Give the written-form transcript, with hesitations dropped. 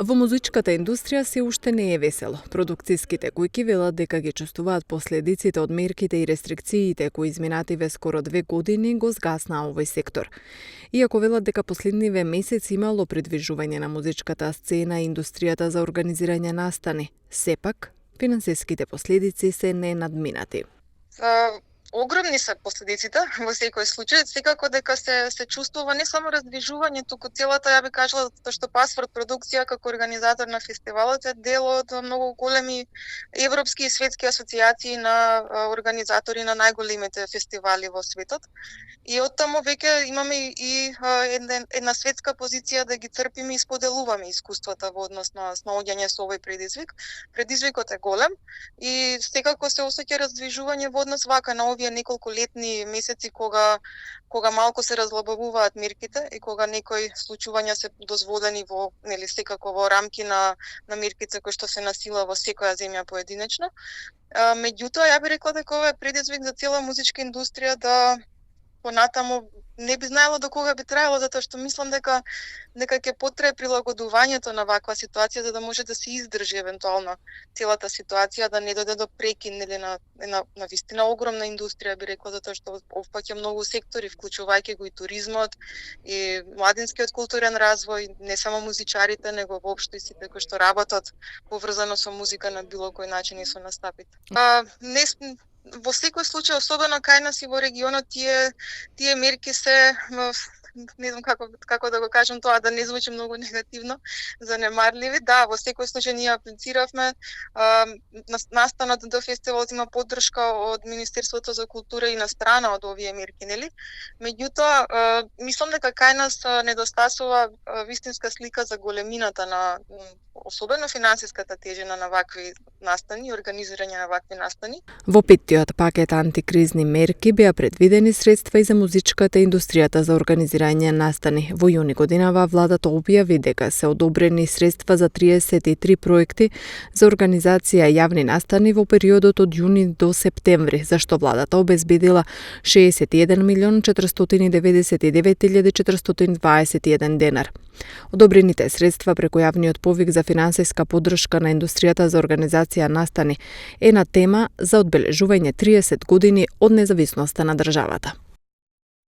Во музичката индустрија се уште не е весело. Продукцијските куќи велат дека ги чувствуваат последиците од мерките и рестрикциите кои изминативе скоро 2 години го згаснаа овој сектор. Иако велат дека последниве месеци имало придвижување на музичката сцена и индустријата за организирање настани, сепак финансиските последици се ненадминати. Огромни се последиците во секој случај, секако дека се чувствува не само раздвижување, туку целата, ја би кажала, што Пасворд продукција како организатор на фестивалот е дел од многу големи европски и светски асоциации на организатори на најголемите фестивали во светот. И оттаму веќе имаме и една светска позиција да ги црпиме и споделуваме искуствата во однос на снаоѓање со овој предизвик. Предизвикот е голем и секако се осеќа раздвижување во однос вака на овие неколку летни месеци кога малку се разлабавуваат мерките и кога некои случувања се дозволени во секако во рамки на мерките кои што се насила во секоја земја поединечно. Меѓутоа ја би рекла дека ова е предизвик за цела музичка индустрија да понатаму не би знаело до кога би траело, затоа што мислам дека ќе потрае прилагодувањето на ваква ситуација за да може да се издржи евентуално целата ситуација, да не дојде до прекин на вистина огромна индустрија, би рекла, затоа што опфаќа многу сектори, вклучувајќи го и туризмот, и младинскиот културен развој, не само музичарите, него воопшто и сите кои што работат поврзано со музика на било кој начин и со настапите. Во секој случај, особено кај нас и во регионот, тие мерки се, не знам како да го кажам тоа, да не звучи многу негативно, занемарливи. Да, во секој случај ние аплициравме, настанот до фестивалот има поддршка од Министерството за култура и на страна од овие мерки, нели? Меѓутоа, мислам дека кај нас недостасува вистинска слика за големината на особено финансиската тежина на вакви настани и организирање на вакви настани. Во петтиот пакет антикризни мерки беа предвидени средства и за музичката и индустријата за организирање настани. Во јуни годинава владата објави дека се одобрени средства за 33 проекти за организација јавни настани во периодот од јуни до септември, зашто владата обезбедила 61.499.421 денар. Одобрените средства преку јавниот повик за финансиска поддршка на индустријата за организација настани е на тема за одбележување 30 години од независноста на државата.